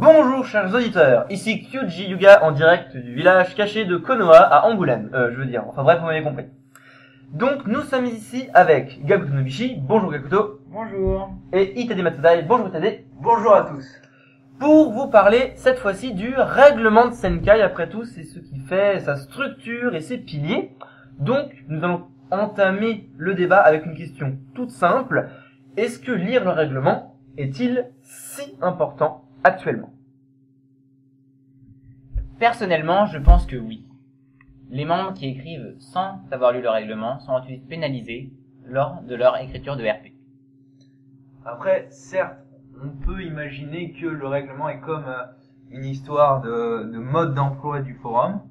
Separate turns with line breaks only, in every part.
Bonjour chers auditeurs, ici Kyuji Yuga en direct du village caché de Konoha à Angoulême, enfin bref, vous m'avez compris. Donc nous sommes ici avec Gakuto Nobishi, bonjour Gakuto.
Bonjour.
Et Itade Matsudai, bonjour Itade.
Bonjour à tous.
Pour vous parler cette fois-ci du règlement de Senkai, après tout c'est ce qui fait sa structure et ses piliers. Donc nous allons entamer le débat avec une question toute simple, est-ce que lire le règlement est-il si important actuellement?
Personnellement, je pense que oui. Les membres qui écrivent sans avoir lu le règlement sont ensuite pénalisés lors de leur écriture de RP.
Après, certes, on peut imaginer que le règlement est comme une histoire de mode d'emploi du forum,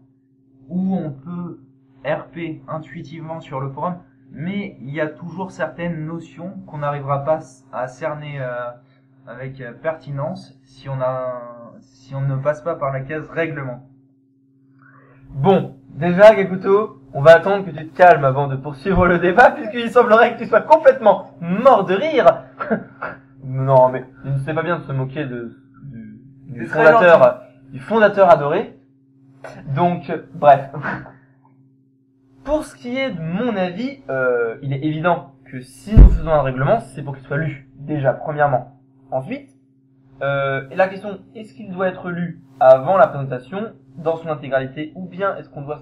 où on peut RP intuitivement sur le forum, mais il y a toujours certaines notions qu'on n'arrivera pas à cerner avec pertinence si on ne passe pas par la case règlement.
Bon, déjà Gakuto, on va attendre que tu te calmes avant de poursuivre le débat, puisqu'il semblerait que tu sois complètement mort de rire. Non, mais il ne sait pas bien de se moquer du fondateur adoré. Donc, bref. Pour ce qui est de mon avis, il est évident que si nous faisons un règlement, c'est pour qu'il soit lu, déjà, premièrement. Ensuite, la question, est-ce qu'il doit être lu avant la présentation, dans son intégralité, ou bien est-ce qu'on doit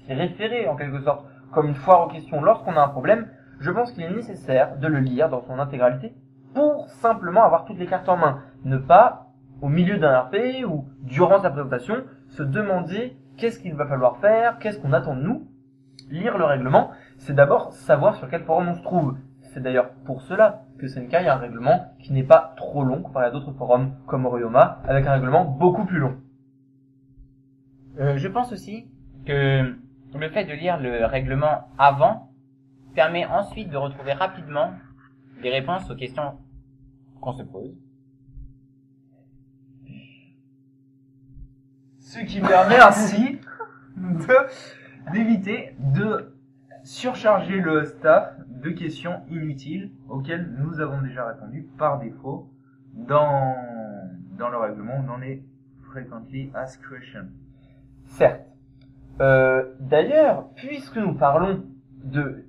s'y référer, en quelque sorte, comme une foire aux questions lorsqu'on a un problème? Je pense qu'il est nécessaire de le lire dans son intégralité pour simplement avoir toutes les cartes en main. Ne pas, au milieu d'un RP ou durant sa présentation, se demander qu'est-ce qu'il va falloir faire, qu'est-ce qu'on attend de nous. Lire le règlement, c'est d'abord savoir sur quel forum on se trouve. C'est d'ailleurs pour cela que Senkai a un règlement qui n'est pas trop long comparé à d'autres forums comme Oriyoma, avec un règlement beaucoup plus long.
Je pense aussi que le fait de lire le règlement avant permet ensuite de retrouver rapidement les réponses aux questions qu'on se pose.
Ce qui permet ainsi d'éviter de surcharger le staff de questions inutiles auxquelles nous avons déjà répondu par défaut dans le règlement, dans les Frequently Asked Questions.
Certes. D'ailleurs, puisque nous parlons de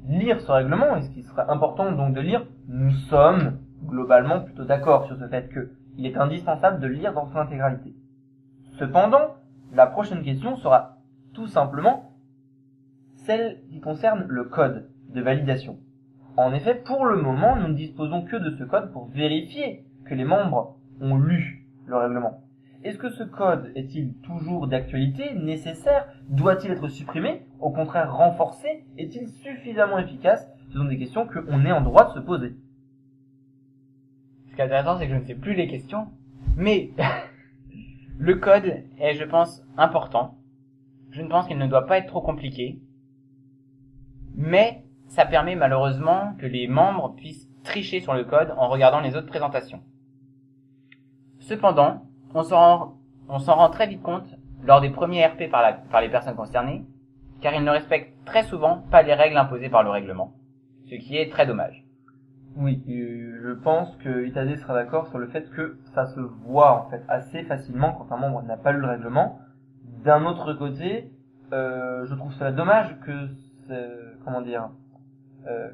lire ce règlement, et ce qui serait important donc de lire, nous sommes globalement plutôt d'accord sur ce fait que il est indispensable de lire dans son intégralité. Cependant, la prochaine question sera tout simplement celle qui concerne le code de validation. En effet, pour le moment, nous ne disposons que de ce code pour vérifier que les membres ont lu le règlement. Est-ce que ce code est-il toujours d'actualité, nécessaire? Doit-il être supprimé? Au contraire, renforcé? Est-il suffisamment efficace? Ce sont des questions qu'on est en droit de se poser.
Ce qui est intéressant, c'est que je ne sais plus les questions, mais le code est, je pense, important. Je ne pense qu'il ne doit pas être trop compliqué, mais ça permet malheureusement que les membres puissent tricher sur le code en regardant les autres présentations. Cependant, on s'en rend très vite compte lors des premiers RP par les personnes concernées, car ils ne respectent très souvent pas les règles imposées par le règlement, ce qui est très dommage.
Oui, je pense que Itade sera d'accord sur le fait que ça se voit en fait assez facilement quand un membre n'a pas lu le règlement. D'un autre côté, je trouve cela dommage que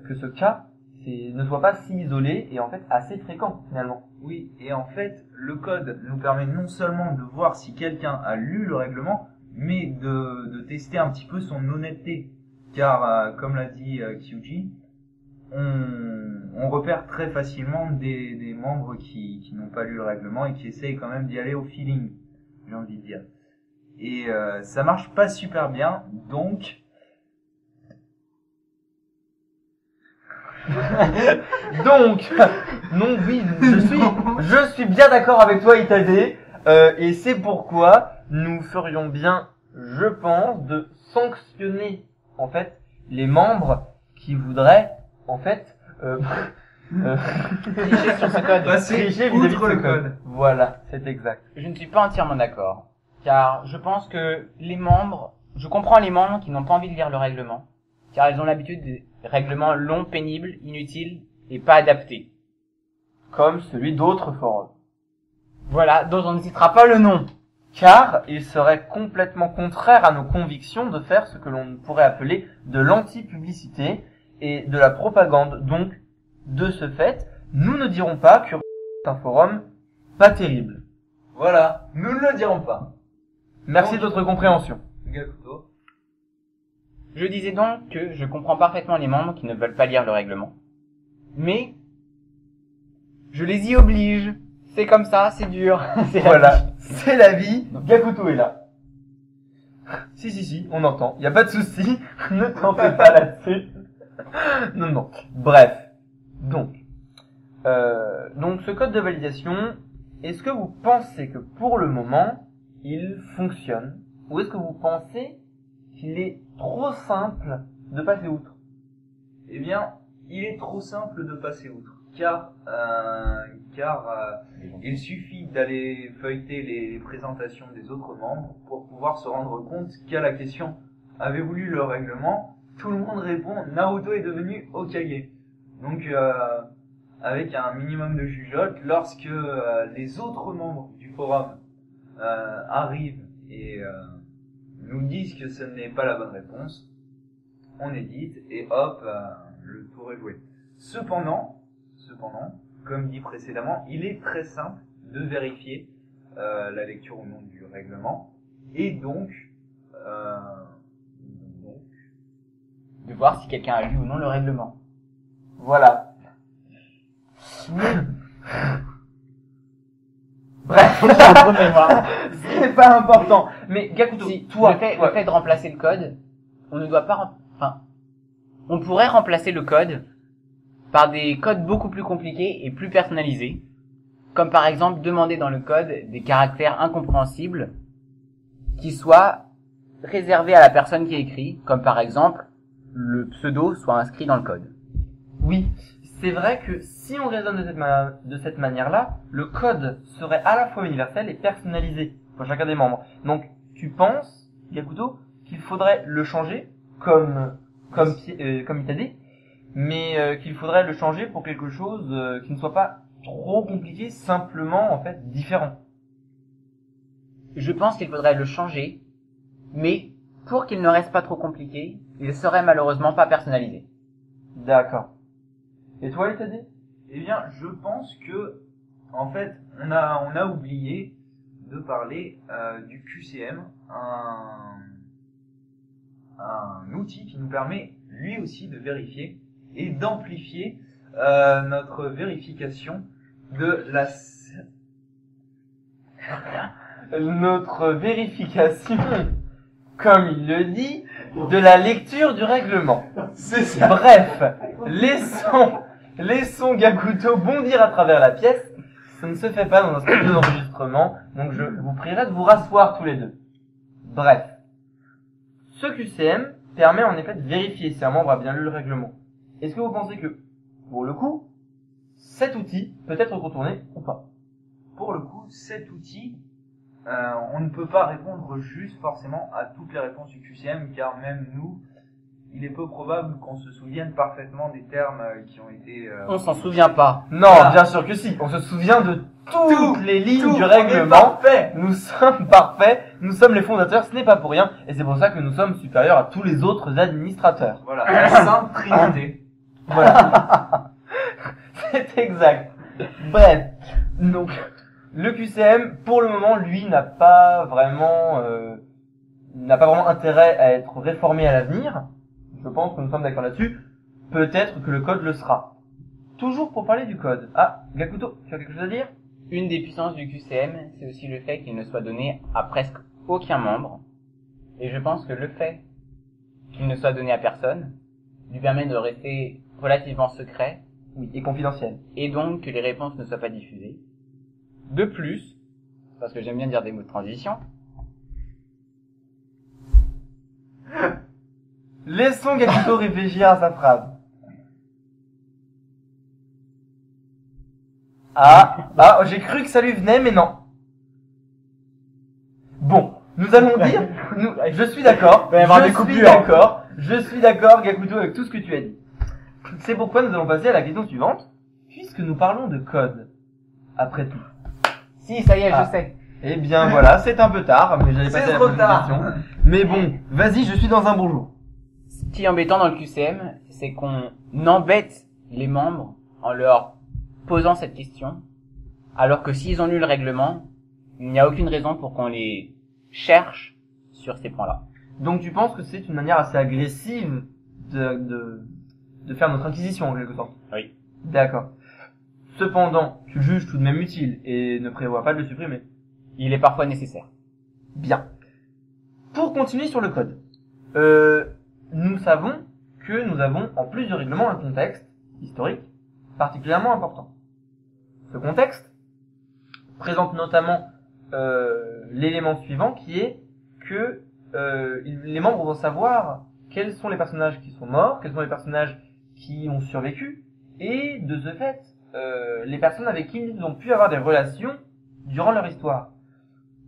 que ce cas ne soit pas si isolé et en fait assez fréquent finalement.
Oui, et en fait, le code nous permet non seulement de voir si quelqu'un a lu le règlement, mais de tester un petit peu son honnêteté. Car, comme l'a dit Kyuji, on repère très facilement des membres qui n'ont pas lu le règlement et qui essayent quand même d'y aller au feeling, j'ai envie de dire. Et ça marche pas super bien, donc...
Donc, non, oui, je suis bien d'accord avec toi, Itade, et c'est pourquoi nous ferions bien, je pense, de sanctionner, en fait, les membres qui voudraient, en fait,
Tricher sur ce code.
tricher vis-à-vis de ce code. Voilà, c'est exact.
Je ne suis pas entièrement d'accord, car je pense que je comprends les membres qui n'ont pas envie de lire le règlement, car ils ont l'habitude des règlements longs, pénibles, inutiles et pas adaptés.
Comme celui d'autres forums.
Voilà, dont on ne citera pas le nom.
Car il serait complètement contraire à nos convictions de faire ce que l'on pourrait appeler de l'anti-publicité et de la propagande. Donc, de ce fait, nous ne dirons pas que est un forum pas terrible.
Voilà, nous ne le dirons pas.
Merci de votre compréhension.
Gakuto.
Je disais donc que je comprends parfaitement les membres qui ne veulent pas lire le règlement. Mais, je les y oblige. C'est comme ça, c'est dur. C'est la
Voilà,
vie.
c'est la vie. Gakuto est là. Si, on entend. Y a pas de souci. Ne t'en fais pas là-dessus. Non. Bref. Donc, ce code de validation, est-ce que vous pensez que pour le moment, il fonctionne? Ou est-ce que vous pensez qu'il est trop simple de passer outre?
Eh bien, il est trop simple de passer outre. Car il suffit d'aller feuilleter les présentations des autres membres pour pouvoir se rendre compte qu'à la question « Avez-vous lu le règlement ?», tout le monde répond « Naruto est devenu Hokage ». Donc, avec un minimum de jugeote, lorsque les autres membres du forum arrivent et nous disent que ce n'est pas la bonne réponse, on édite et hop, le tour est joué. Cependant, comme dit précédemment, il est très simple de vérifier la lecture ou non du règlement et donc
De voir si quelqu'un a lu ou non le règlement.
Voilà. Bref, c'est pas important. Mais Gakuto,
Si,
toi,
le fait de remplacer le code, on ne doit pas, on pourrait remplacer le code par des codes beaucoup plus compliqués et plus personnalisés, comme par exemple demander dans le code des caractères incompréhensibles qui soient réservés à la personne qui écrit, comme par exemple le pseudo soit inscrit dans le code.
oui, c'est vrai que si on raisonne de cette manière-là, le code serait à la fois universel et personnalisé pour chacun des membres. Donc, tu penses, Gakuto, qu'il faudrait le changer comme il t'a dit, mais qu'il faudrait le changer pour quelque chose qui ne soit pas trop compliqué, simplement en fait différent.
Je pense qu'il faudrait le changer, mais pour qu'il ne reste pas trop compliqué, il serait malheureusement pas personnalisé.
D'accord. Et toi, il t'a dit?
Eh bien, je pense que, en fait, on a oublié de parler du QCM, un outil qui nous permet lui aussi de vérifier et d'amplifier notre vérification de
notre vérification, comme il le dit, de la lecture du règlement.
C'est ça.
Bref, laissons Gakuto bondir à travers la pièce. Ça ne se fait pas dans un studio d'enregistrement, donc je vous prierai de vous rasseoir tous les deux. Bref. Ce QCM permet en effet de vérifier si un membre a bien lu le règlement. Est-ce que vous pensez que, pour le coup, cet outil peut être contourné ou pas?
Pour le coup, cet outil, on ne peut pas répondre juste forcément à toutes les réponses du QCM, car même nous, il est peu probable qu'on se souvienne parfaitement des termes qui ont été...
On s'en souvient pas.
Non,
Voilà.
bien sûr que si. On se souvient de toutes les lignes du
on est
règlement.
parfait.
Nous sommes parfaits. Nous sommes les fondateurs. Ce n'est pas pour rien. Et c'est pour ça que nous sommes supérieurs à tous les autres administrateurs.
Voilà, la Sainte Trinité.
Voilà. C'est exact. Bref. Donc, le QCM, pour le moment, lui, n'a pas vraiment intérêt à être réformé à l'avenir. Je pense que nous sommes d'accord là-dessus. Peut-être que le code le sera. Toujours pour parler du code. Ah, Gakuto, tu as quelque chose à dire?
Une des puissances du QCM, c'est aussi le fait qu'il ne soit donné à presque aucun membre. Et je pense que le fait qu'il ne soit donné à personne lui permet de rester relativement secret,
Oui, et confidentiel.
et donc que les réponses ne soient pas diffusées. De plus, parce que j'aime bien dire des mots de transition,
Laissons Gakuto réfléchir à sa phrase. J'ai cru que ça lui venait, mais non. Bon, nous allons dire, je suis d'accord,
Il va y avoir des coupures.
je suis d'accord, Gakuto, avec tout ce que tu as dit. C'est pourquoi nous allons passer à la question suivante, puisque nous parlons de code. Après tout,
Si, ça y est,
Ah.
je sais.
Eh bien voilà, c'est un peu tard, mais j'allais
C'est
passer à la
trop
prochaine
tard.
question. Mais bon, vas-y, je suis dans un bon jour.
Ce qui est embêtant dans le QCM, c'est qu'on embête les membres en leur posant cette question, alors que s'ils ont lu le règlement, il n'y a aucune raison pour qu'on les cherche sur ces points-là.
Donc tu penses que c'est une manière assez agressive de faire notre inquisition en quelque sorte?
Oui.
D'accord. Cependant, tu le juges tout de même utile et ne prévois pas de le supprimer.
Il est parfois nécessaire.
Bien. Pour continuer sur le code, nous savons que nous avons, en plus du règlement, un contexte historique particulièrement important. Ce contexte présente notamment l'élément suivant qui est que les membres vont savoir quels sont les personnages qui sont morts, quels sont les personnages qui ont survécu, et de ce fait, les personnes avec qui ils ont pu avoir des relations durant leur histoire.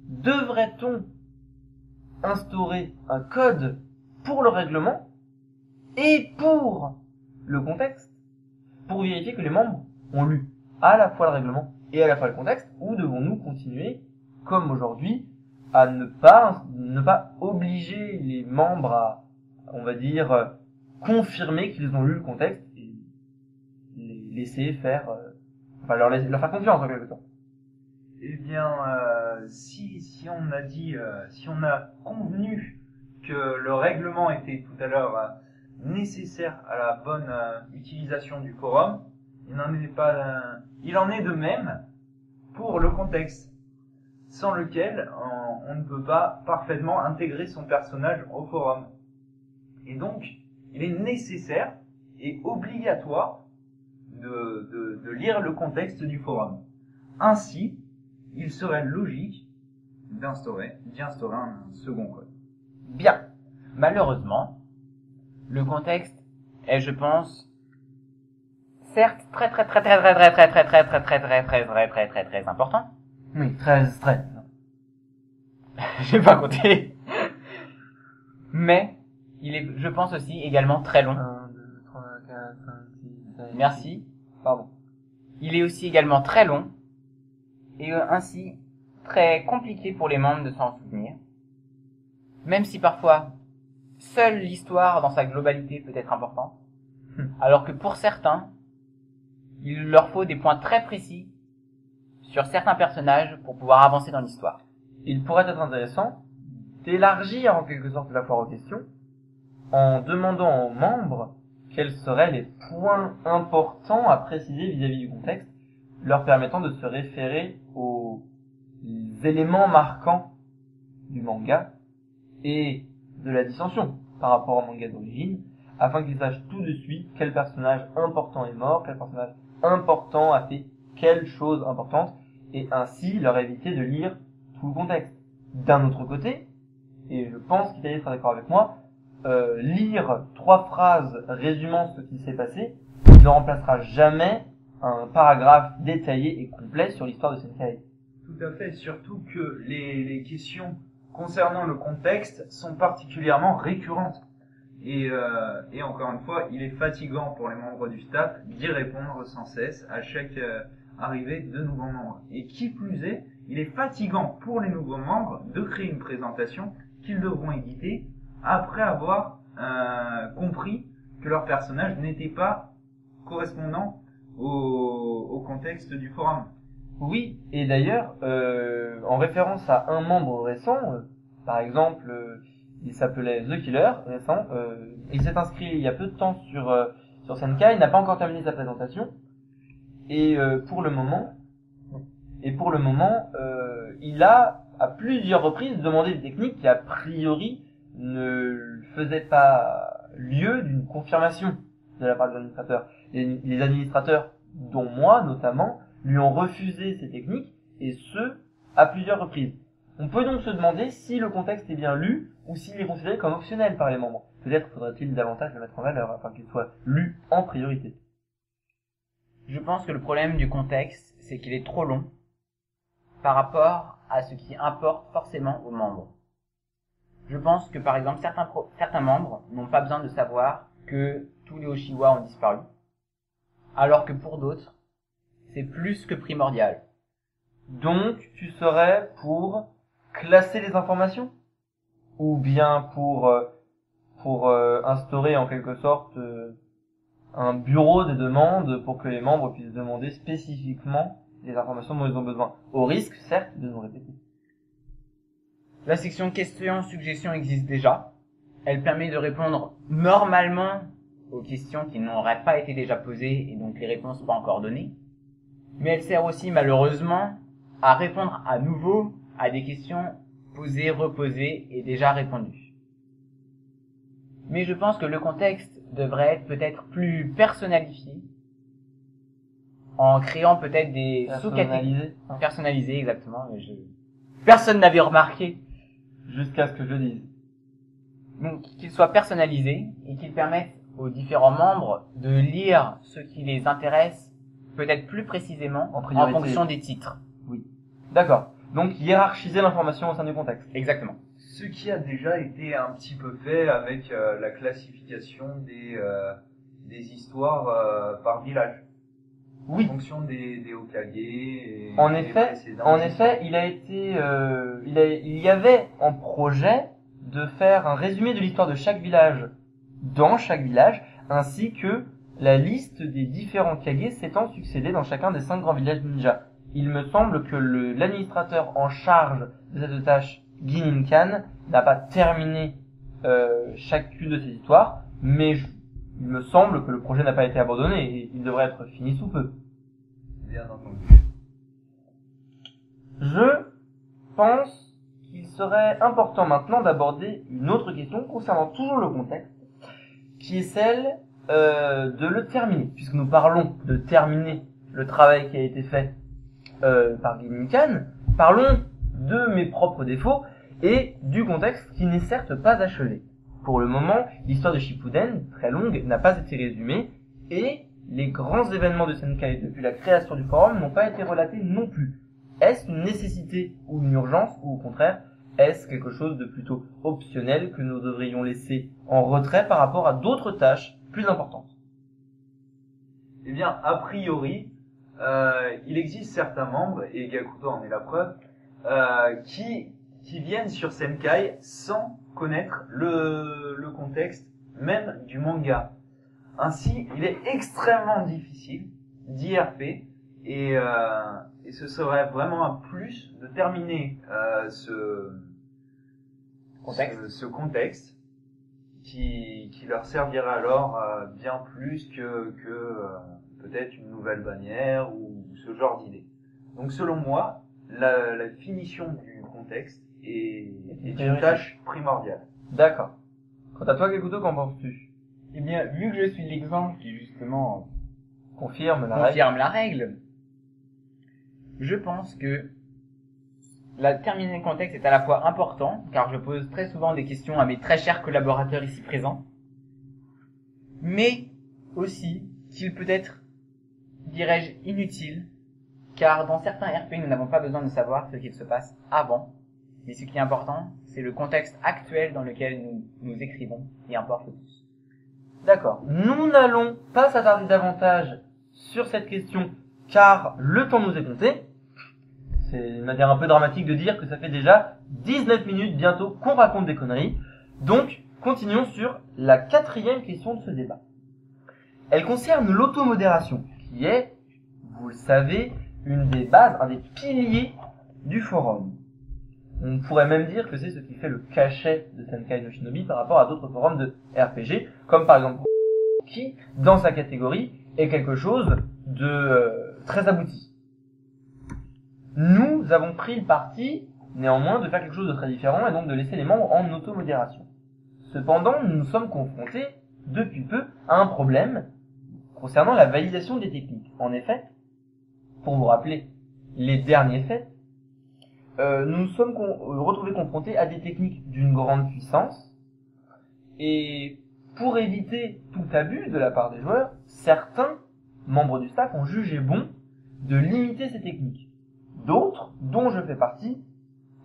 Devrait-on instaurer un code pour le règlement et pour le contexte pour vérifier que les membres ont lu à la fois le règlement et à la fois le contexte, ou devons-nous continuer, comme aujourd'hui, à ne pas obliger les membres à, on va dire, confirmer qu'ils ont lu le contexte et les laisser faire, leur faire confiance en quelque sorte.
Eh bien, si on a dit, si on a convenu que le règlement était tout à l'heure nécessaire à la bonne utilisation du forum, il en est de même pour le contexte, sans lequel on ne peut pas parfaitement intégrer son personnage au forum. Et donc, il est nécessaire et obligatoire de lire le contexte du forum. Ainsi, il serait logique d'y instaurer un second code.
Bien. Malheureusement, le contexte est, je pense, certes très important.
Oui, très.
J'ai pas compté. Mais il est, je pense aussi, également très long.
1, 2, 3, 4, 5, 6, 7.
Merci.
Pardon.
Il est aussi également très long et ainsi très compliqué pour les membres de s'en souvenir. Même si parfois, seule l'histoire dans sa globalité peut être importante, alors que pour certains, il leur faut des points très précis sur certains personnages pour pouvoir avancer dans l'histoire.
Il pourrait être intéressant d'élargir en quelque sorte la foire aux questions en demandant aux membres quels seraient les points importants à préciser vis-à-vis du contexte, leur permettant de se référer aux éléments marquants du manga et de la dissension par rapport au manga d'origine, afin qu'ils sachent tout de suite quel personnage important est mort, quel personnage important a fait quelle chose importante, et ainsi leur éviter de lire tout le contexte. D'un autre côté, et je pense qu'Italie sera d'accord avec moi, lire 3 phrases résumant ce qui s'est passé ne remplacera jamais un paragraphe détaillé et complet sur l'histoire de Senkai.
Tout à fait, surtout que les questions concernant le contexte sont particulièrement récurrentes. Et encore une fois, il est fatigant pour les membres du staff d'y répondre sans cesse à chaque arrivée de nouveaux membres. Et qui plus est, il est fatigant pour les nouveaux membres de créer une présentation qu'ils devront éditer après avoir compris que leur personnage n'était pas correspondant au contexte du forum.
Oui, et d'ailleurs, en référence à un membre récent, par exemple, il s'appelait The Killer, récent, il s'est inscrit il y a peu de temps sur Senkai, il n'a pas encore terminé sa présentation, et pour le moment, il a à plusieurs reprises demandé des techniques qui a priori ne faisaient pas lieu d'une confirmation de la part des administrateurs. Les administrateurs, dont moi notamment, lui ont refusé ces techniques, et ce, à plusieurs reprises. On peut donc se demander si le contexte est bien lu, ou s'il est considéré comme optionnel par les membres. Peut-être faudrait-il davantage le mettre en valeur, afin qu'il soit lu en priorité.
Je pense que le problème du contexte, c'est qu'il est trop long par rapport à ce qui importe forcément aux membres. Je pense que par exemple certains membres n'ont pas besoin de savoir que tous les Oshiwa ont disparu, alors que pour d'autres, c'est plus que primordial.
Donc, tu serais pour classer les informations? Ou bien pour instaurer en quelque sorte un bureau des demandes pour que les membres puissent demander spécifiquement les informations dont ils ont besoin, au risque, certes, de nous répéter.
La section questions-suggestions existe déjà. Elle permet de répondre normalement aux questions qui n'auraient pas été déjà posées et donc les réponses pas encore données. Mais elle sert aussi malheureusement à répondre à nouveau à des questions posées, reposées et déjà répondues. Mais je pense que le contexte devrait être peut-être plus personnalifié en créant peut-être des sous-catégories. Personnalisé, exactement. Mais personne n'avait remarqué.
Jusqu'à ce que je dise.
Donc, qu'il soit personnalisé et qu'il permette aux différents membres de lire ce qui les intéresse peut-être plus précisément en fonction des titres.
Oui. D'accord. Donc, hiérarchiser l'information au sein du contexte.
Exactement.
Ce qui a déjà été un petit peu fait avec la classification des histoires par village.
Oui.
En fonction des Hokage et
En
des
effet,
précédents
il y avait en projet de faire un résumé de l'histoire de chaque village dans chaque village, ainsi que la liste des différents Kage s'étant succédés dans chacun des 5 grands villages ninja. Il me semble que l'administrateur en charge de cette tâche, Gininkan, n'a pas terminé chacune de ces histoires, mais il me semble que le projet n'a pas été abandonné et il devrait être fini sous peu.
Bien entendu.
Je pense qu'il serait important maintenant d'aborder une autre question concernant toujours le contexte, qui est celle de le terminer, puisque nous parlons de terminer le travail qui a été fait par Gininkan. Parlons de mes propres défauts et du contexte qui n'est certes pas achevé. Pour le moment, l'histoire de Shippuden, très longue, n'a pas été résumée, et les grands événements de Senkai depuis la création du forum n'ont pas été relatés non plus. Est-ce une nécessité ou une urgence, ou au contraire, est-ce quelque chose de plutôt optionnel que nous devrions laisser en retrait par rapport à d'autres tâches plus importantes?
Eh bien, a priori, il existe certains membres, et Gakuto en est la preuve, qui viennent sur Senkai sans connaître le contexte même du manga. Ainsi, il est extrêmement difficile d'IRP et ce serait vraiment un plus de terminer ce contexte qui leur servirait alors bien plus que peut-être une nouvelle bannière ou ce genre d'idée. Donc selon moi, la finition du contexte est une tâche primordiale.
D'accord. Quant à toi, Gakuto, qu'en penses-tu?
Eh bien, vu que je suis l'exemple qui justement
confirme
la règle, je pense que terminer le contexte est à la fois important, car je pose très souvent des questions à mes très chers collaborateurs ici présents, mais aussi qu'il peut être, dirais-je, inutile, car dans certains RP, nous n'avons pas besoin de savoir ce qu'il se passe avant, mais ce qui est important, c'est le contexte actuel dans lequel nous écrivons, qui importe le plus.
D'accord. Nous n'allons pas s'attarder davantage sur cette question, car le temps nous est compté. C'est une manière un peu dramatique de dire que ça fait déjà 19 minutes bientôt qu'on raconte des conneries. Donc, continuons sur la 4e question de ce débat. Elle concerne l'automodération, qui est, vous le savez, une des bases, un des piliers du forum. On pourrait même dire que c'est ce qui fait le cachet de Senkai no Shinobi par rapport à d'autres forums de RPG, comme par exemple qui, dans sa catégorie, est quelque chose de très abouti. Nous avons pris le parti, néanmoins, de faire quelque chose de très différent et donc de laisser les membres en automodération. Cependant, nous nous sommes confrontés, depuis peu, à un problème concernant la validation des techniques. En effet, pour vous rappeler les derniers faits, nous nous sommes retrouvés confrontés à des techniques d'une grande puissance, et pour éviter tout abus de la part des joueurs, certains membres du staff ont jugé bon de limiter ces techniques. D'autres, dont je fais partie,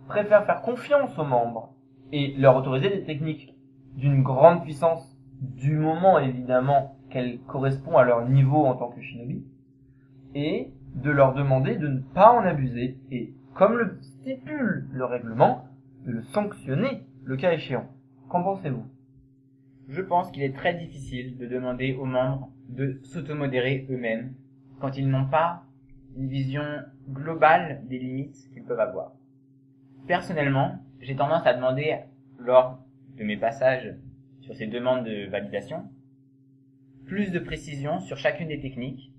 préfèrent faire confiance aux membres et leur autoriser des techniques d'une grande puissance, du moment évidemment qu'elles correspondent à leur niveau en tant que shinobi, et de leur demander de ne pas en abuser et, comme le stipule le règlement, de le sanctionner le cas échéant. Qu'en pensez-vous?
Je pense qu'il est très difficile de demander aux membres de s'automodérer eux-mêmes quand ils n'ont pas une vision globale des limites qu'ils peuvent avoir. Personnellement, j'ai tendance à demander, lors de mes passages sur ces demandes de validation, plus de précision sur chacune des techniques,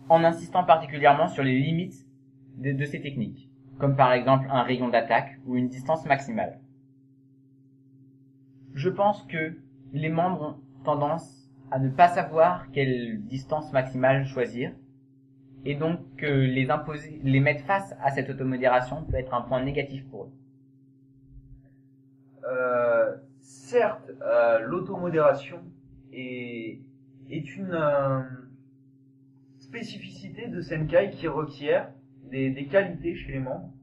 en insistant particulièrement sur les limites de ces techniques, comme par exemple un rayon d'attaque ou une distance maximale. Je pense que les membres ont tendance à ne pas savoir quelle distance maximale choisir, et donc que les mettre face à cette automodération peut être un point négatif pour eux.
Certes, l'automodération est une spécificité de Senkai qui requiert des qualités chez les membres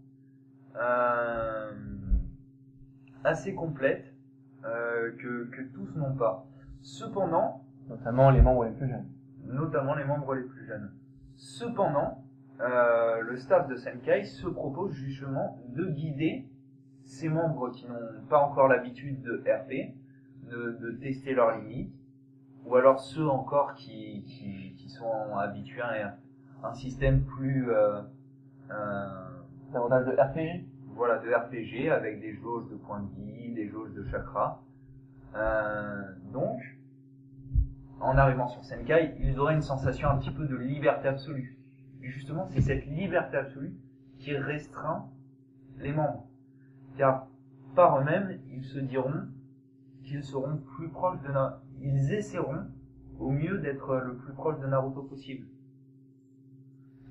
assez complètes que tous n'ont pas. Cependant,
Notamment les membres les plus jeunes.
Cependant, le staff de Senkai se propose justement de guider ces membres qui n'ont pas encore l'habitude de RP, de tester leurs limites, ou alors ceux encore qui sont habitués à un système plus
Davantage de RPG.
voilà, de RPG avec des jauges de points de vie, des jauges de chakra. Donc, en arrivant sur Senkai, ils auraient une sensation un petit peu de liberté absolue. Et justement, c'est cette liberté absolue qui restreint les membres. Car par eux-mêmes, ils se diront qu'ils seront plus proches de Naruto. Ils essaieront au mieux d'être le plus proche de Naruto possible.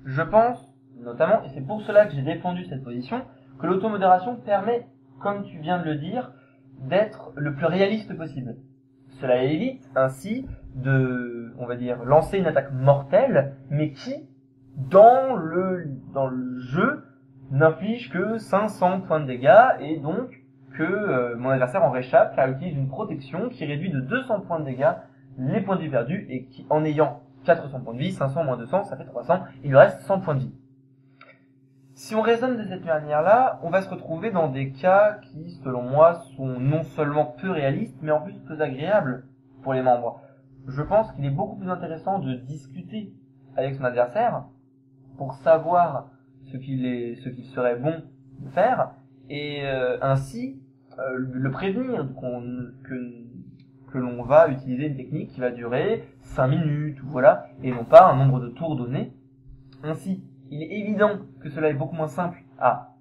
Je pense, notamment, et c'est pour cela que j'ai défendu cette position, que l'automodération permet, comme tu viens de le dire, d'être le plus réaliste possible. Cela évite ainsi de, on va dire, lancer une attaque mortelle, mais qui, dans le jeu, n'inflige que 500 points de dégâts, et donc que mon adversaire en réchappe car il utilise une protection qui réduit de 200 points de dégâts les points de vie perdus, et qui, en ayant 400 points de vie, 500 moins 200, ça fait 300, il lui reste 100 points de vie. Si on raisonne de cette manière-là, on va se retrouver dans des cas qui, selon moi, sont non seulement peu réalistes, mais en plus peu agréables pour les membres. Je pense qu'il est beaucoup plus intéressant de discuter avec son adversaire pour savoir ce qu'il serait bon de faire, et ainsi le prévenir que l'on va utiliser une technique qui va durer 5 minutes, ou voilà, et non pas un nombre de tours donné. Ainsi, il est évident que cela est beaucoup moins simple à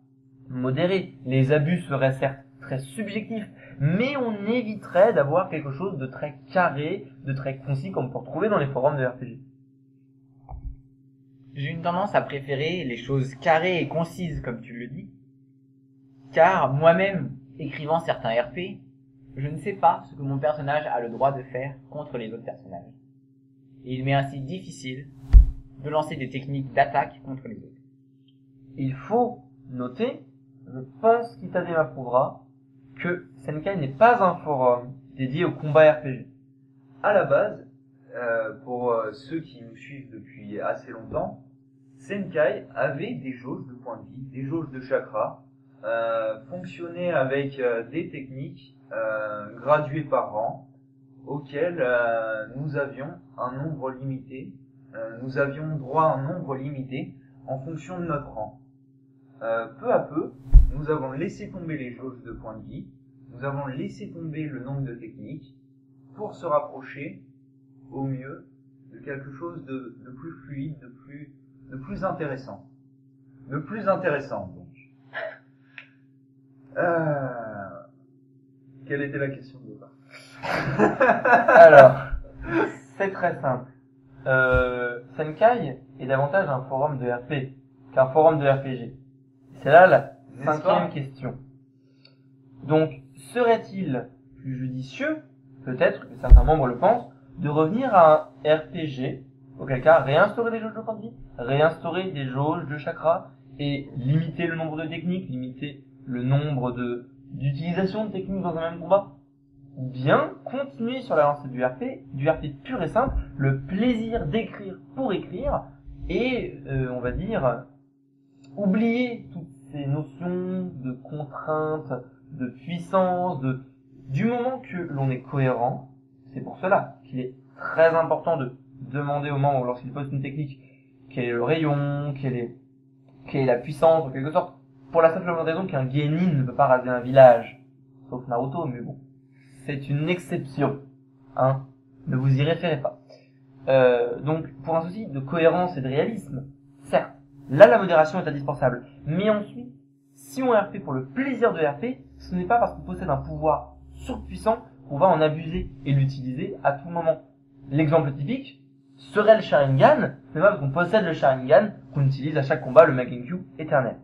modérer. Les abus seraient certes très subjectifs, mais on éviterait d'avoir quelque chose de très carré, de très concis, comme on peut retrouver dans les forums de RPG.
J'ai une tendance à préférer les choses carrées et concises, comme tu le dis, car moi-même, écrivant certains RP, je ne sais pas ce que mon personnage a le droit de faire contre les autres personnages. Et il m'est ainsi difficile de lancer des techniques d'attaque contre les autres.
Il faut noter, je pense qu'Itade m'approuvera, que Senkai n'est pas un forum dédié au combat RPG.
À la base, pour ceux qui nous suivent depuis assez longtemps, Senkai avait des jauges de points de vie, des jauges de chakra, fonctionnait avec des techniques graduées par rang, auxquelles nous avions un nombre limité. Nous avions droit à un nombre limité en fonction de notre rang. Peu à peu, nous avons laissé tomber les jauges de points de vie, nous avons laissé tomber le nombre de techniques pour se rapprocher au mieux de quelque chose de plus fluide, de plus intéressant. De plus intéressant, donc. Quelle était la question de départ?
Alors, c'est très simple. Senkai est davantage un forum de RP qu'un forum de RPG. C'est là la
N'est-ce pas?
5e question. Donc, serait-il plus judicieux, peut-être que certains membres le pensent, de revenir à un RPG, auquel cas réinstaurer des jauges de points de vie, réinstaurer des jauges de chakra, et limiter le nombre de techniques, limiter le nombre d'utilisation de techniques dans un même combat? Ou bien continuer sur la lancée du RP pur et simple, le plaisir d'écrire pour écrire, et on va dire oublier toutes ces notions de contrainte, de puissance, du moment que l'on est cohérent. C'est pour cela qu'il est très important de demander aux membres lorsqu'ils posent une technique quel est le rayon, quelle est la puissance en quelque sorte, pour la simple raison qu'un genin ne peut pas raser un village, sauf Naruto, mais bon, c'est une exception, hein, ne vous y référez pas. Donc, pour un souci de cohérence et de réalisme, certes, là la modération est indispensable, mais ensuite, si on RP pour le plaisir de RP, ce n'est pas parce qu'on possède un pouvoir surpuissant qu'on va en abuser et l'utiliser à tout moment. L'exemple typique serait le Sharingan, c'est pas parce qu'on possède le Sharingan qu'on utilise à chaque combat le Magenkyu éternel.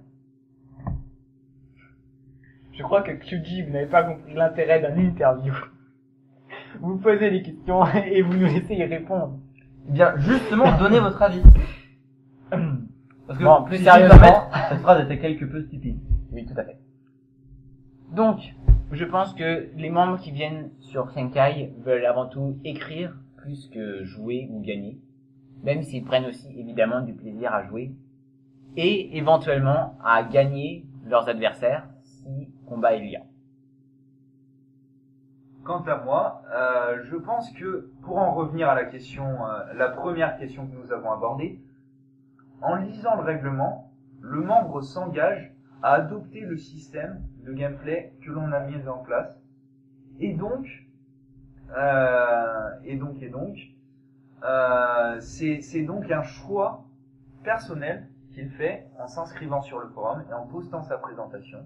Je crois que Kyuji, vous n'avez pas compris l'intérêt d'un interview. Vous posez des questions et vous nous laissez y répondre.
Eh bien, justement, donnez votre avis. Parce que,
bon, plus
si
sérieusement,
je peux me permettre, cette phrase était quelque peu stupide.
Oui, tout à fait. Donc, je pense que les membres qui viennent sur Senkai veulent avant tout écrire plus que jouer ou gagner, même s'ils prennent aussi évidemment du plaisir à jouer, et éventuellement à gagner leurs adversaires si combat il y a.
Quant à moi, je pense que pour en revenir à la question, la première question que nous avons abordée, en lisant le règlement, le membre s'engage à adopter le système de gameplay que l'on a mis en place, et donc, c'est donc un choix personnel qu'il fait en s'inscrivant sur le forum et en postant sa présentation.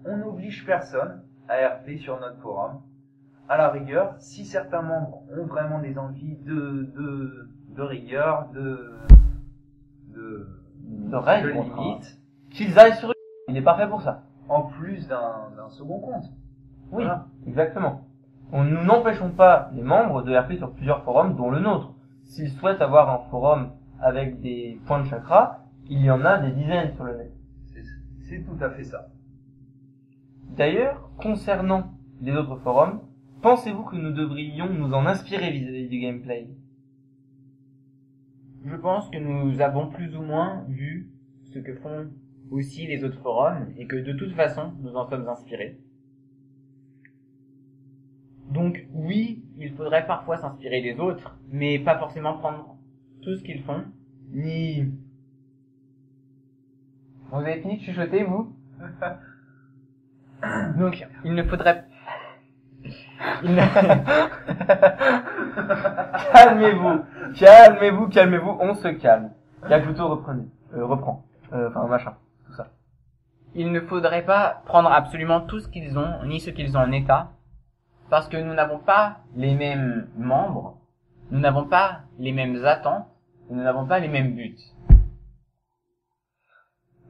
On n'oblige personne à RP sur notre forum. À la rigueur, si certains membres ont vraiment des envies de rigueur, de
règles,
limite,
qu'ils aillent sur eux. Il est parfait pour ça.
en plus d'un second compte.
Oui,
Voilà.
exactement. Nous n'empêchons pas les membres de RP sur plusieurs forums, dont le nôtre. S'ils souhaitent avoir un forum avec des points de chakra, il y en a des dizaines sur le net.
C'est tout à fait ça.
D'ailleurs, concernant les autres forums, pensez-vous que nous devrions nous en inspirer vis-à-vis du gameplay?
Je pense que nous avons plus ou moins vu ce que font aussi les autres forums et que de toute façon nous en sommes inspirés. Donc oui, il faudrait parfois s'inspirer des autres, mais pas forcément prendre tout ce qu'ils font, ni... Vous avez fini de chuchoter, vous? Donc, il ne faudrait...
Calmez-vous, on se calme. Yakuto reprend. Tout ça.
Il ne faudrait pas prendre absolument tout ce qu'ils ont, ni ce qu'ils ont en état, parce que nous n'avons pas les mêmes membres, nous n'avons pas les mêmes attentes, et nous n'avons pas les mêmes buts.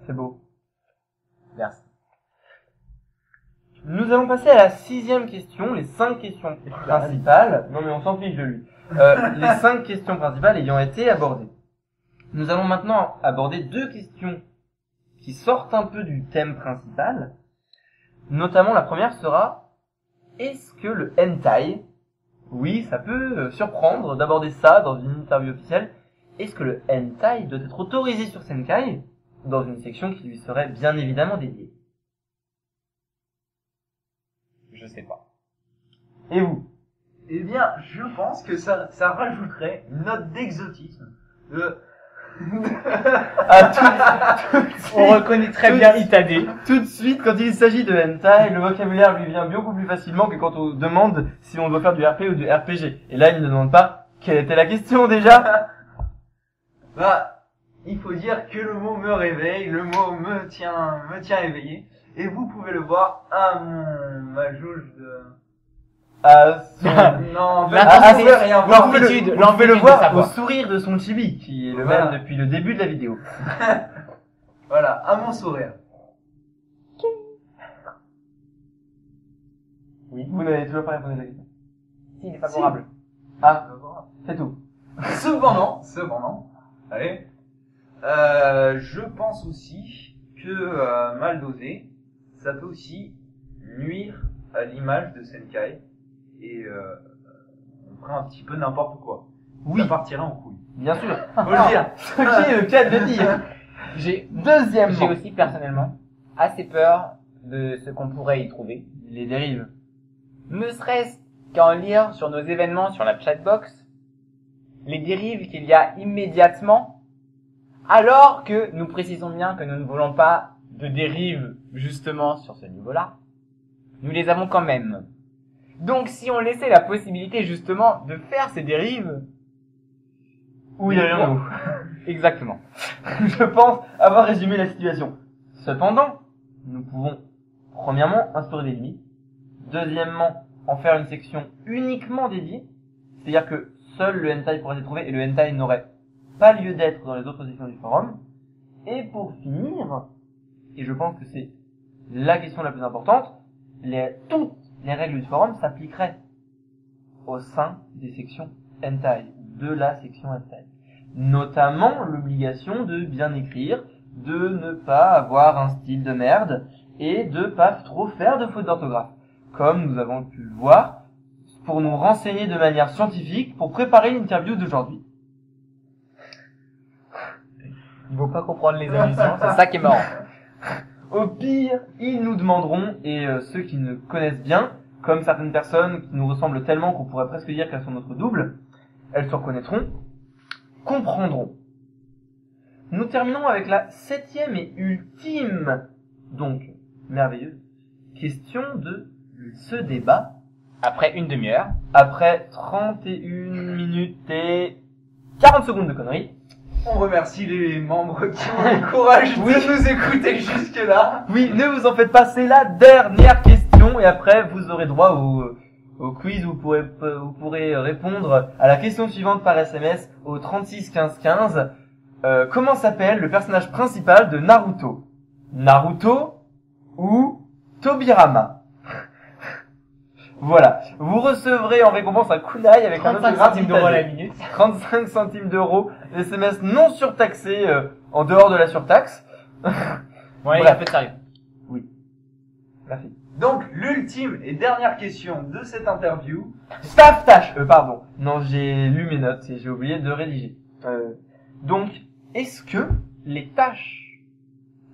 C'est beau.
Merci.
Nous allons passer à la 6e question, les 5 questions principales. Non mais on s'en fiche de lui. Les 5 questions principales ayant été abordées. Nous allons maintenant aborder 2 questions qui sortent un peu du thème principal. Notamment la première sera, est-ce que le hentai, oui ça peut surprendre d'aborder ça dans une interview officielle, est-ce que le hentai doit être autorisé sur Senkai dans une section qui lui serait bien évidemment dédiée?
Je sais pas.
Et vous?
Eh bien, je pense que ça rajouterait une note d'exotisme.
On reconnaît très bien Itade.
Tout de suite, quand il s'agit de hentai, le vocabulaire lui vient beaucoup plus facilement que quand on demande si on doit faire du RP ou du RPG. Et là, il ne demande pas quelle était la question déjà.
Bah, il faut dire que le mot me réveille, le mot me tient éveillé. Et vous pouvez le voir à ma jauge de... non,
l'amplitude
vous pouvez le
de
voir
sa
au
voix.
sourire de son chibi, qui est le
Voilà.
même depuis le début de la vidéo.
Voilà, à mon sourire.
Oui. Vous n'avez toujours pas répondu à la question.
S'il est favorable.
Ah, c'est tout.
Cependant, allez, je pense aussi que mal dosé, ça peut aussi nuire à l'image de Senkai et on ferait un petit peu n'importe quoi.
Oui.
Ça partirait en couille.
Bien sûr, faut le dire. Ce qui est le cas de dire.
J'ai
Deuxièmement,
aussi personnellement assez peur de ce qu'on pourrait y trouver.
les dérives.
Ne serait-ce qu'en lire sur nos événements sur la chatbox, les dérives qu'il y a immédiatement, alors que nous précisons bien que nous ne voulons pas de dérives justement sur ce niveau-là. Nous les avons quand même. Donc si on laissait la possibilité justement de faire ces dérives,
Où irions-nous?
exactement.
Je pense avoir résumé la situation. Cependant, nous pouvons, premièrement, instaurer des limites. Deuxièmement, en faire une section uniquement dédiée. C'est-à-dire que seul le hentai pourrait être trouvé et le hentai n'aurait pas lieu d'être dans les autres sections du forum. Et pour finir, et je pense que c'est la question la plus importante, toutes les règles du forum s'appliqueraient au sein des sections hentai, de la section hentai. Notamment l'obligation de bien écrire, de ne pas avoir un style de merde et de pas trop faire de fautes d'orthographe. Comme nous avons pu le voir, pour nous renseigner de manière scientifique, pour préparer l'interview d'aujourd'hui.
Il faut pas comprendre les allusions, c'est ça qui est marrant.
Au pire, ils nous demanderont, et ceux qui ne connaissent bien, comme certaines personnes qui nous ressemblent tellement qu'on pourrait presque dire qu'elles sont notre double, elles se reconnaîtront, comprendront. Nous terminons avec la 7e et ultime, donc merveilleuse, question de ce débat.
Après une demi-heure,
Après 31 minutes et 40 secondes de conneries.
On remercie les membres qui ont le courage de nous écouter jusque-là.
Oui, ne vous en faites pas, c'est la dernière question et après vous aurez droit au quiz où vous pourrez répondre à la question suivante par SMS au 36 15 15. Comment s'appelle le personnage principal de Naruto? Naruto ou Tobirama? Voilà, vous recevrez en récompense un kunai avec un
35
autographe
centimes d'euros à la
d'Italie.
minute.
35 centimes d'euros, SMS non surtaxé en dehors de la surtaxe.
Ouais,
Voilà.
un peu de sérieux.
Merci.
Donc, l'ultime et dernière question de cette interview.
Staff tâche, pardon. Non, j'ai lu mes notes et j'ai oublié de rédiger. Donc, est-ce que les tâches,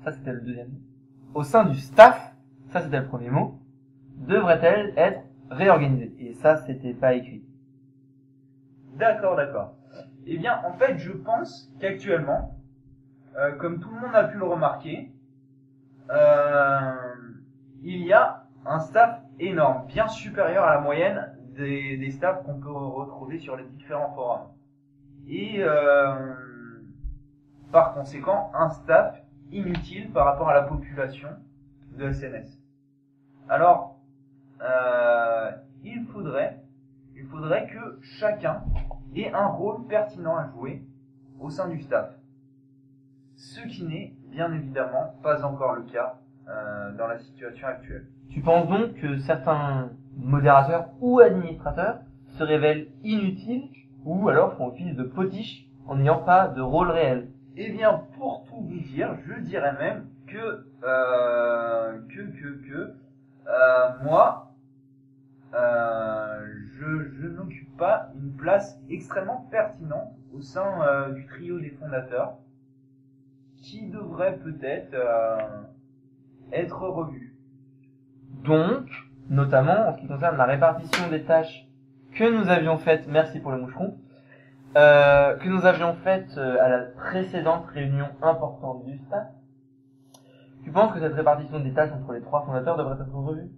ça c'était le deuxième mot, au sein du staff, ça c'était le premier mot, devraient-elles être réorganisées? Et ça c'était pas écrit.
D'accord. Eh bien, en fait, je pense qu'actuellement, comme tout le monde a pu le remarquer, il y a un staff énorme, bien supérieur à la moyenne des staffs qu'on peut retrouver sur les différents forums. Et par conséquent, un staff inutile par rapport à la population de SNS. Alors, il faudrait que chacun ait un rôle pertinent à jouer au sein du staff. Ce qui n'est bien évidemment pas encore le cas dans la situation actuelle.
Tu penses donc que certains modérateurs ou administrateurs se révèlent inutiles ou alors font office de potiches en n'ayant pas de rôle réel?
Eh bien, pour tout vous dire, je dirais même que moi, je n'occupe pas une place extrêmement pertinente au sein du trio des fondateurs, qui devrait peut-être être revu.
Donc, notamment en ce qui concerne la répartition des tâches que nous avions faites, merci pour le moucheron, que nous avions faites à la précédente réunion importante du staff, tu penses que cette répartition des tâches entre les trois fondateurs devrait être revue?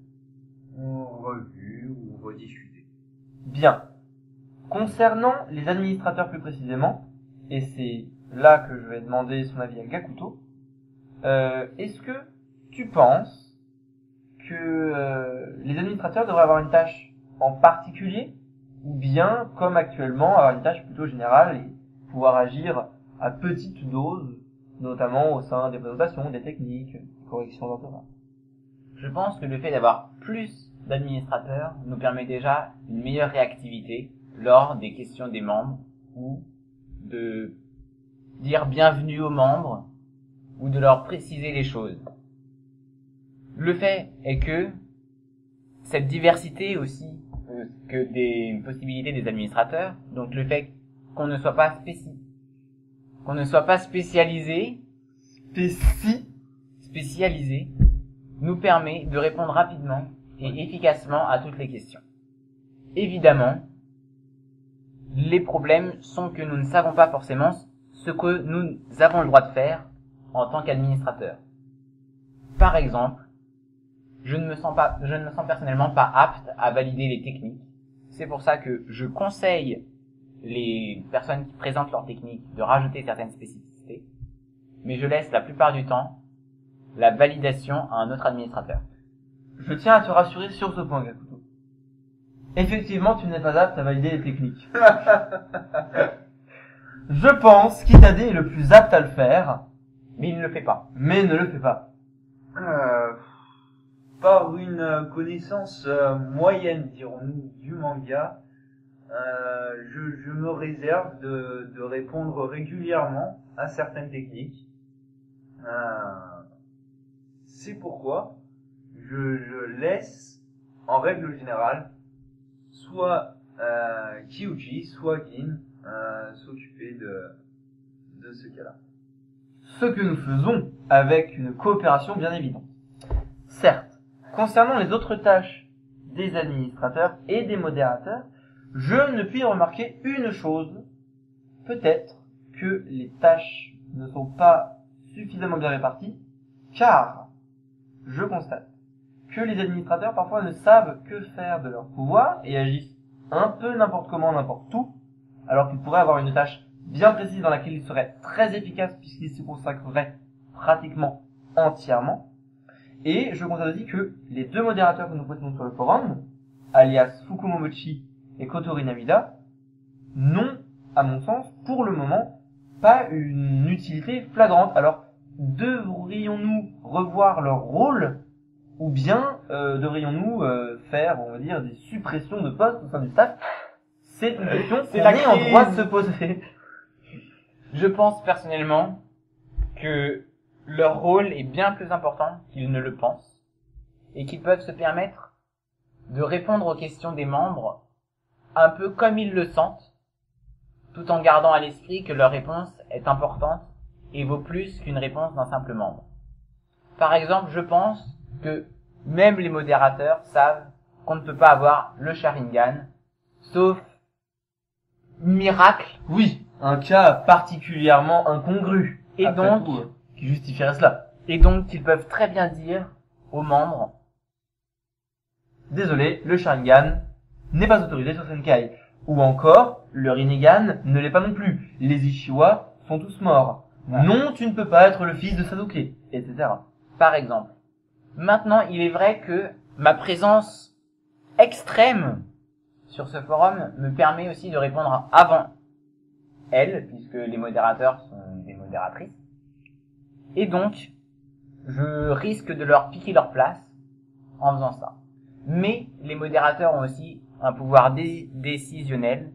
Ou revu, ou rediscuté.
Bien. Concernant les administrateurs plus précisément, et c'est là que je vais demander son avis à Gakuto, est-ce que tu penses que les administrateurs devraient avoir une tâche en particulier, ou bien, comme actuellement, avoir une tâche plutôt générale et pouvoir agir à petite dose, notamment au sein des présentations, des techniques, des corrections d'orthographe?
Je pense que le fait d'avoir plus d'administrateurs nous permet déjà une meilleure réactivité lors des questions des membres ou de dire bienvenue aux membres ou de leur préciser les choses. Le fait est que cette diversité aussi que des possibilités des administrateurs, donc le fait qu'on ne soit pas qu'on ne soit pas spécialisé, spécialisé, nous permet de répondre rapidement et efficacement à toutes les questions. Évidemment, les problèmes sont que nous ne savons pas forcément ce que nous avons le droit de faire en tant qu'administrateur. Par exemple, je ne me sens personnellement pas apte à valider les techniques. C'est pour ça que je conseille les personnes qui présentent leurs techniques de rajouter certaines spécificités, mais je laisse la plupart du temps la validation à un autre administrateur.
Je tiens à te rassurer sur ce point, Gakuto. Effectivement, tu n'es pas apte à valider les techniques. Je pense qu'Itade est le plus apte à le faire,
Mais il ne le fait pas.
mais ne le fait pas.
Par une connaissance moyenne, dirons-nous, du manga, je me réserve de répondre régulièrement à certaines techniques. C'est pourquoi je laisse, en règle générale, soit Kyuji, soit Gin s'occuper de ce cas-là.
Ce que nous faisons avec une coopération bien évidente. Certes, concernant les autres tâches des administrateurs et des modérateurs, je ne puis remarquer une chose. Peut-être que les tâches ne sont pas suffisamment bien réparties, car je constate que les administrateurs parfois ne savent que faire de leur pouvoir et agissent un peu n'importe comment, n'importe où, alors qu'ils pourraient avoir une tâche bien précise dans laquelle ils seraient très efficaces puisqu'ils se consacreraient pratiquement entièrement. Et je constate aussi que les deux modérateurs que nous possédons sur le forum, alias Fukumomochi et Kotori Namida, n'ont, à mon sens, pour le moment, pas une utilité flagrante. Alors, devrions-nous revoir leur rôle, ou bien devrions-nous faire, on va dire, des suppressions de postes au sein du staff? C'est une question qu'on est en droit de se poser.
Je pense personnellement que leur rôle est bien plus important qu'ils ne le pensent et qu'ils peuvent se permettre de répondre aux questions des membres un peu comme ils le sentent, tout en gardant à l'esprit que leur réponse est importante et vaut plus qu'une réponse d'un simple membre. Par exemple, je pense que même les modérateurs savent qu'on ne peut pas avoir le Sharingan, sauf miracle,
Oui, un cas particulièrement incongru.
et
après
donc,
tout, qui justifierait cela.
ils peuvent très bien dire aux membres,
Désolé, le Sharingan n'est pas autorisé sur Senkai. Ou encore, le Rinnegan ne l'est pas non plus. Les Ishiwa sont tous morts.
Ouais.
Non, tu ne peux pas être le fils de Sasuke, etc.
par exemple. Maintenant, il est vrai que ma présence extrême sur ce forum me permet aussi de répondre avant elles, puisque les modérateurs sont des modératrices. Et donc, je risque de leur piquer leur place en faisant ça. Mais les modérateurs ont aussi un pouvoir décisionnel,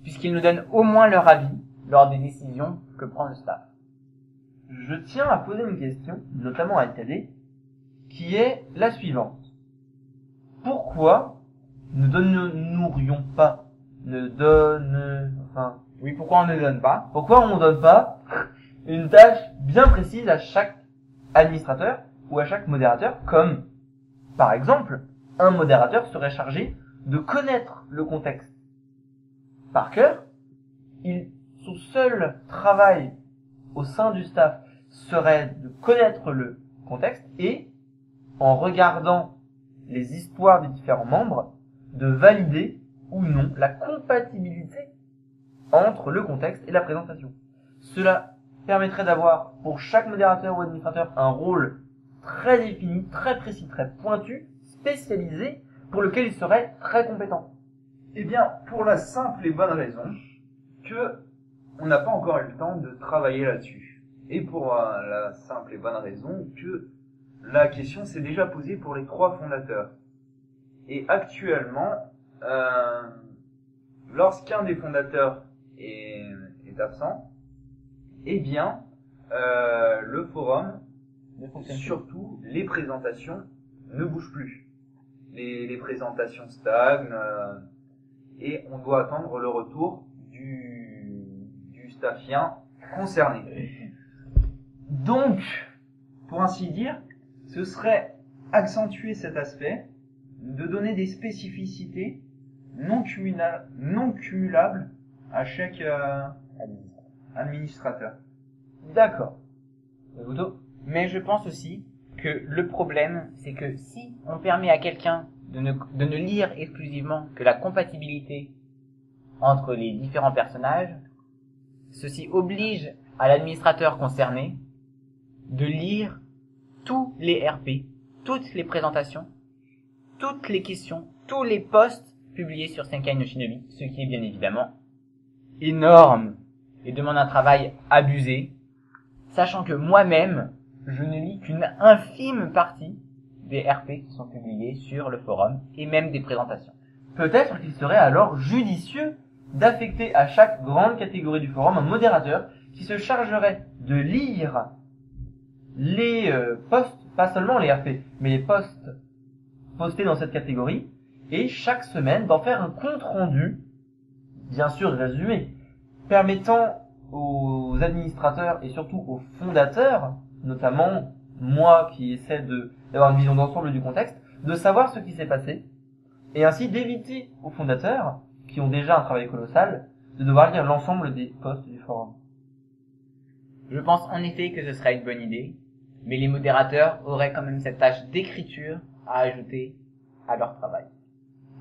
puisqu'ils nous donnent au moins leur avis lors des décisions que prend le staff.
Je tiens à poser une question, notamment à Itade, qui est la suivante. Pourquoi ne donnerions pas,
Oui, pourquoi on ne donne pas?
pourquoi on ne donne pas une tâche bien précise à chaque administrateur ou à chaque modérateur, comme, par exemple, un modérateur serait chargé de connaître le contexte par cœur. Son seul travail au sein du staff serait de connaître le contexte et, en regardant les histoires des différents membres, de valider ou non la compatibilité entre le contexte et la présentation. Cela permettrait d'avoir pour chaque modérateur ou administrateur un rôle très défini, très précis, très pointu, spécialisé, pour lequel il serait très compétent.
Eh bien, pour la simple et bonne raison que on n'a pas encore eu le temps de travailler là-dessus. Et pour la simple et bonne raison que la question s'est déjà posée pour les 3 fondateurs. Et actuellement, lorsqu'un des fondateurs est absent, eh bien, le forum, surtout les présentations, ne bougent plus. Les présentations stagnent et on doit attendre le retour du staffien concernés. Donc, pour ainsi dire, ce serait accentuer cet aspect, de donner des spécificités non cumulables à chaque administrateur.
D'accord. Gakuto?
Mais je pense aussi que le problème, c'est que si on permet à quelqu'un de ne lire exclusivement que la compatibilité entre les différents personnages, ceci oblige à l'administrateur concerné de lire tous les RP, toutes les présentations, toutes les questions, tous les posts publiés sur Senkai no Shinobi, ce qui est bien évidemment énorme et demande un travail abusé, sachant que moi-même, je ne lis qu'une infime partie des RP qui sont publiés sur le forum et même des présentations.
Peut-être qu'il serait alors judicieux d'affecter à chaque grande catégorie du forum un modérateur qui se chargerait de lire les posts, pas seulement les RP, mais les posts postés dans cette catégorie, et chaque semaine d'en faire un compte rendu, bien sûr résumé, permettant aux administrateurs et surtout aux fondateurs, notamment moi qui essaie d'avoir une vision d'ensemble du contexte, de savoir ce qui s'est passé, et ainsi d'éviter aux fondateurs, qui ont déjà un travail colossal, de devoir lire l'ensemble des posts du forum.
Je pense en effet que ce serait une bonne idée, mais les modérateurs auraient quand même cette tâche d'écriture à ajouter à leur travail.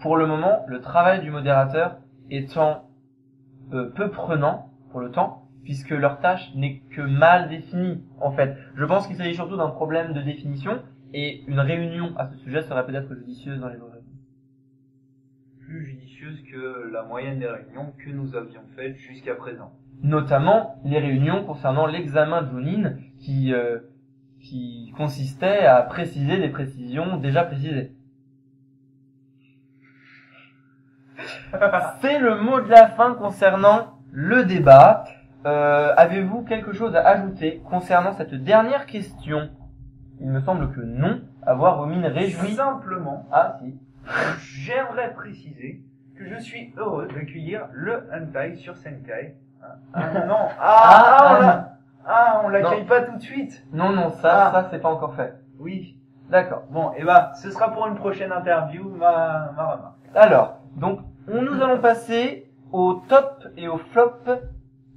Pour le moment, le travail du modérateur étant peu prenant pour le temps, puisque leur tâche n'est que mal définie, en fait. Je pense qu'il s'agit surtout d'un problème de définition, et une réunion à ce sujet serait peut-être judicieuse dans les jours à venir.
Plus judicieuse que la moyenne des réunions que nous avions faites jusqu'à présent.
Notamment les réunions concernant l'examen de Jonin qui consistait à préciser des précisions déjà précisées. C'est le mot de la fin concernant le débat. Avez-vous quelque chose à ajouter concernant cette dernière question? Il me semble que non, avoir aux mines réjouies.
Simplement,
Ah si.
j'aimerais préciser que je suis heureux d'accueillir le hentai sur Senkai. Non, on l'accueille pas tout de suite.
Non, ça c'est pas encore fait.
Oui.
D'accord.
Bon, ce sera pour une prochaine interview, ma remarque.
Alors, donc, nous allons passer au top et au flop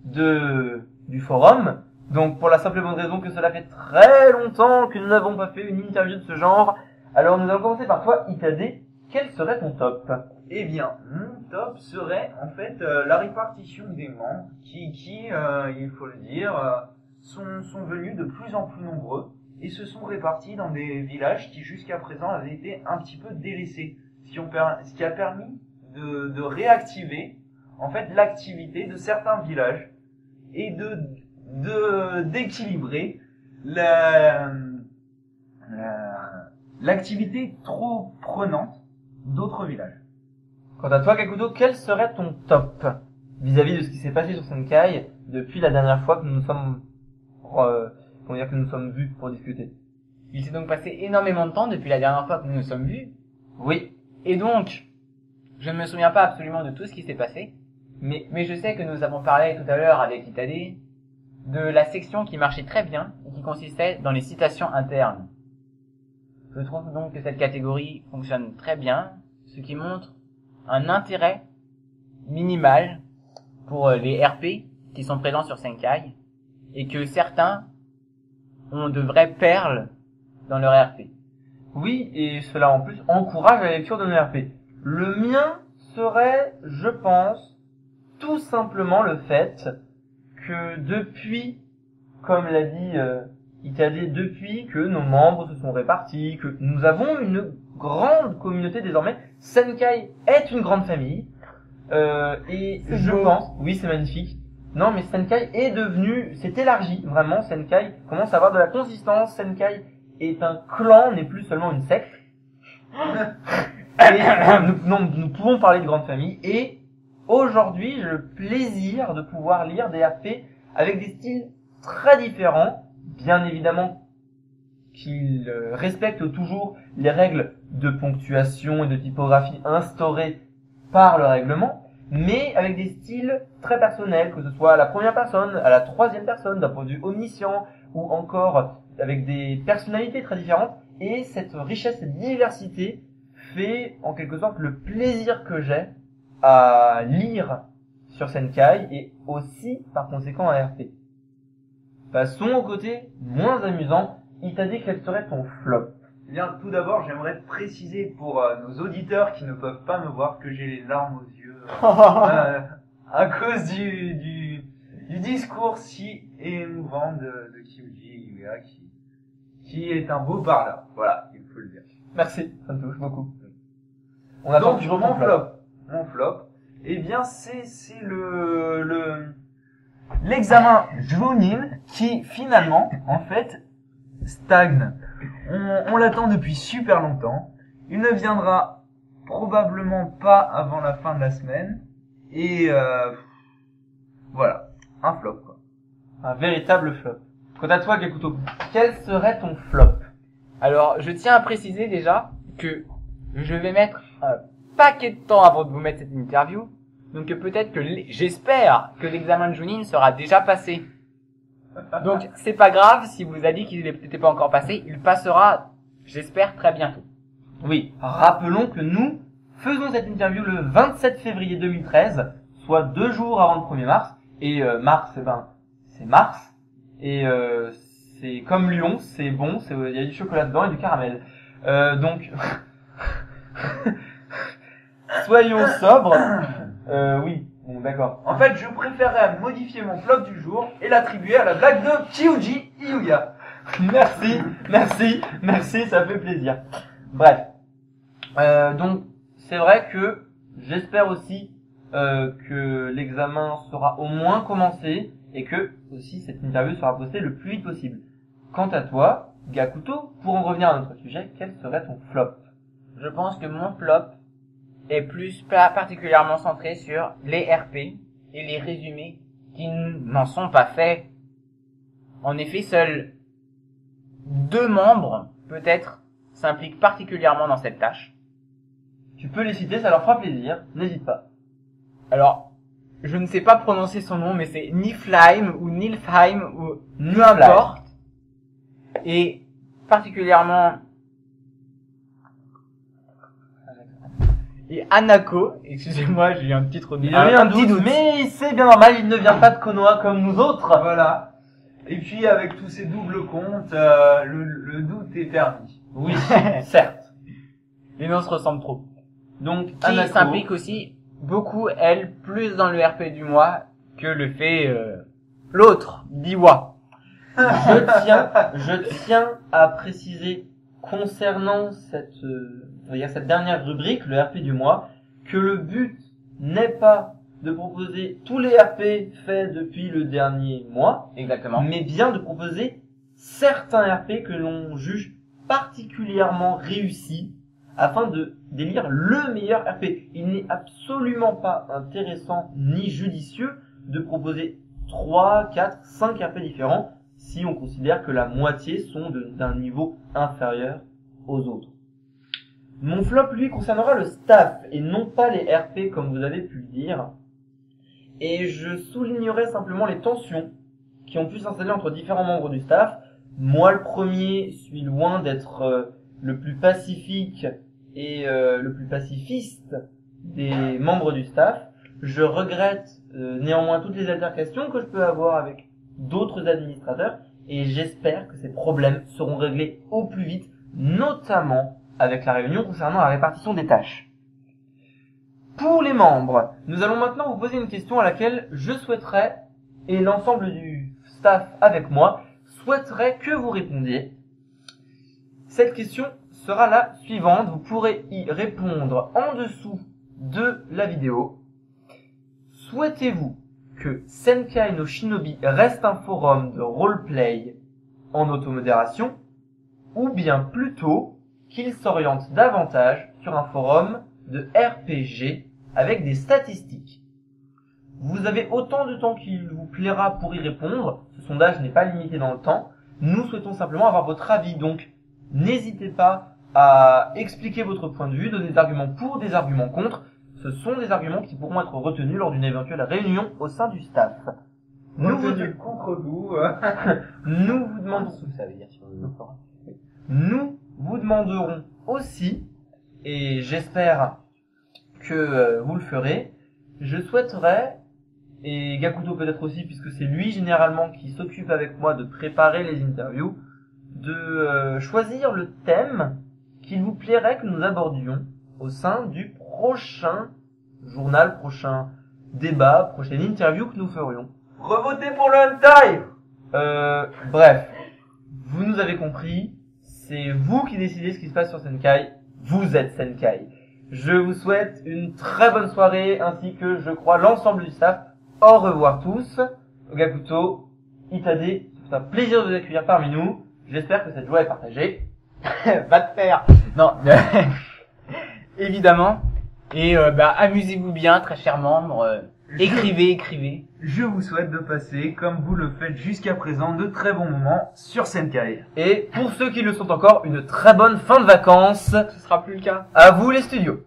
du forum. Donc, pour la simple et bonne raison que cela fait très longtemps que nous n'avons pas fait une interview de ce genre. Alors, nous allons commencer par toi, Itade. Quel serait ton top?
Eh bien, mon top serait en fait la répartition des membres qui il faut le dire, sont venus de plus en plus nombreux et se sont répartis dans des villages qui jusqu'à présent avaient été un petit peu délaissés, ce qui a permis de réactiver en fait l'activité de certains villages et d'équilibrer l'activité trop prenante d'autres villages.
Quant à toi, Kakuto, quel serait ton top vis-à-vis de ce qui s'est passé sur Senkai depuis la dernière fois que nous nous sommes vus pour discuter?
Il s'est donc passé énormément de temps depuis la dernière fois que nous nous sommes vus.
Oui.
Et donc, je ne me souviens pas absolument de tout ce qui s'est passé, mais je sais que nous avons parlé tout à l'heure avec Itade de la section qui marchait très bien et qui consistait dans les citations internes. Je trouve donc que cette catégorie fonctionne très bien, ce qui montre un intérêt minimal pour les RP qui sont présents sur Senkai et que certains ont de vraies perles dans leur RP.
Oui, et cela en plus encourage la lecture de nos RP. Le mien serait, je pense, tout simplement le fait que depuis, comme l'a dit Itade, depuis que nos membres se sont répartis, que nous avons une grande communauté désormais, Senkai est une grande famille, et je pense, oui c'est magnifique, non mais Senkai s'est élargi, vraiment, Senkai commence à avoir de la consistance, Senkai est un clan, n'est plus seulement une secte, et nous pouvons parler de grande famille, et aujourd'hui j'ai le plaisir de pouvoir lire des RP avec des styles très différents, bien évidemment qu'ils respectent toujours les règles de ponctuation et de typographie instaurées par le règlement, mais avec des styles très personnels, que ce soit à la première personne, à la troisième personne, d'un point de vue omniscient, ou encore avec des personnalités très différentes. Et cette richesse, cette diversité fait en quelque sorte le plaisir que j'ai à lire sur Senkai et aussi par conséquent à RP. Passons au côté moins amusant. Il t'a dit quel serait ton flop.
Eh bien, tout d'abord, j'aimerais préciser pour nos auditeurs qui ne peuvent pas me voir que j'ai les larmes aux yeux à cause du discours si émouvant de Kyuji Yuya qui est un beau parleur. Voilà, il faut le dire.
Merci, ça me touche beaucoup. On attend
Donc,
toujours
mon
ton flop.
flop, eh bien, c'est l'examen Junin qui finalement, en fait, stagne. On l'attend depuis super longtemps. Il ne viendra probablement pas avant la fin de la semaine. Et voilà, un flop, quoi.
Un véritable flop. Quant à toi, Gakuto, quel serait ton flop?
Alors, je tiens à préciser déjà que je vais mettre un paquet de temps avant de vous mettre cette interview. Donc peut-être que j'espère que l'examen de Junin sera déjà passé. Donc c'est pas grave si vous a dit qu'il n'était pas encore passé, il passera, j'espère, très bientôt.
Oui, rappelons que nous faisons cette interview le 27 février 2013, soit 2 jours avant le 1er mars. Et mars, c'est mars. Et c'est comme Lyon, c'est bon, il y a du chocolat dedans et du caramel. Donc, soyons sobres. Oui, bon, d'accord.
En fait, je préférerais modifier mon flop du jour et l'attribuer à la blague de Kyuji Yuya.
Merci, ça fait plaisir. Bref. Donc, c'est vrai que j'espère aussi que l'examen sera au moins commencé et que aussi cette interview sera postée le plus vite possible. Quant à toi, Gakuto, pour en revenir à notre sujet, quel serait ton flop?
Je pense que mon flop est plus particulièrement centré sur les RP et les résumés qui n'en sont pas faits. En effet, seuls 2 membres, peut-être, s'impliquent particulièrement dans cette tâche.
Tu peux les citer, ça leur fera plaisir, n'hésite pas.
Alors, je ne sais pas prononcer son nom, mais c'est Niflheim ou Nilfheim ou peu
Niflheim.
importe. Et particulièrement et Anako, excusez-moi, j'ai eu un petit trou de
Il a eu un petit doute, mais c'est bien normal, il ne vient pas de Konoha comme nous autres.
Voilà. Et puis, avec tous ces doubles comptes, le doute est permis.
Oui, certes.
Les noms se ressemblent trop.
Donc,
Qui
Anako
s'implique aussi beaucoup, elle, plus dans le RP du mois que le fait l'autre, Biwa.
Je tiens à préciser concernant cette dernière rubrique, le RP du mois, que le but n'est pas de proposer tous les RP faits depuis le dernier mois,
Exactement.
mais bien de proposer certains RP que l'on juge particulièrement réussis afin de d'élire le meilleur RP. Il n'est absolument pas intéressant ni judicieux de proposer 3, 4, 5 RP différents si on considère que la moitié sont d'un niveau inférieur aux autres. Mon flop, lui, concernera le staff et non pas les RP comme vous avez pu le dire. Et je soulignerai simplement les tensions qui ont pu s'installer entre différents membres du staff. Moi, le premier, suis loin d'être le plus pacifique et le plus pacifiste des membres du staff. Je regrette néanmoins toutes les altercations que je peux avoir avec d'autres administrateurs et j'espère que ces problèmes seront réglés au plus vite, notamment avec la réunion concernant la répartition des tâches. Pour les membres, nous allons maintenant vous poser une question à laquelle je souhaiterais, et l'ensemble du staff avec moi, souhaiterait que vous répondiez. Cette question sera la suivante, vous pourrez y répondre en dessous de la vidéo. Souhaitez-vous que Senkai no Shinobi reste un forum de roleplay en automodération, ou bien plutôt qu'il s'oriente davantage sur un forum de RPG avec des statistiques? Vous avez autant de temps qu'il vous plaira pour y répondre, ce sondage n'est pas limité dans le temps, nous souhaitons simplement avoir votre avis, donc n'hésitez pas à expliquer votre point de vue, donner des arguments pour, des arguments contre, Ce sont des arguments qui pourront être retenus lors d'une éventuelle réunion au sein du staff. Nous vous,
contre vous.
nous vous demandons,
Ça veut dire sur le forum.
nous vous demanderons aussi, et j'espère que vous le ferez, je souhaiterais, et Gakuto peut-être aussi, puisque c'est lui généralement qui s'occupe avec moi de préparer les interviews, de choisir le thème qu'il vous plairait que nous abordions au sein du prochain journal, prochain débat, prochaine interview que nous ferions.
Revotez pour le hentai.
Bref, vous nous avez compris, c'est vous qui décidez ce qui se passe sur Senkai, vous êtes Senkai. Je vous souhaite une très bonne soirée, ainsi que, je crois, l'ensemble du staff. Au revoir tous. Gakuto, Itade, c'est un plaisir de vous accueillir parmi nous. J'espère que cette joie est partagée.
Va te faire. Non, évidemment. Et amusez-vous bien, très chers membres. Écrivez.
Je vous souhaite de passer, comme vous le faites jusqu'à présent, de très bons moments sur Senkai.
Et pour ceux qui le sont encore, une très bonne fin de vacances.
Ce sera plus le cas.
À vous les studios.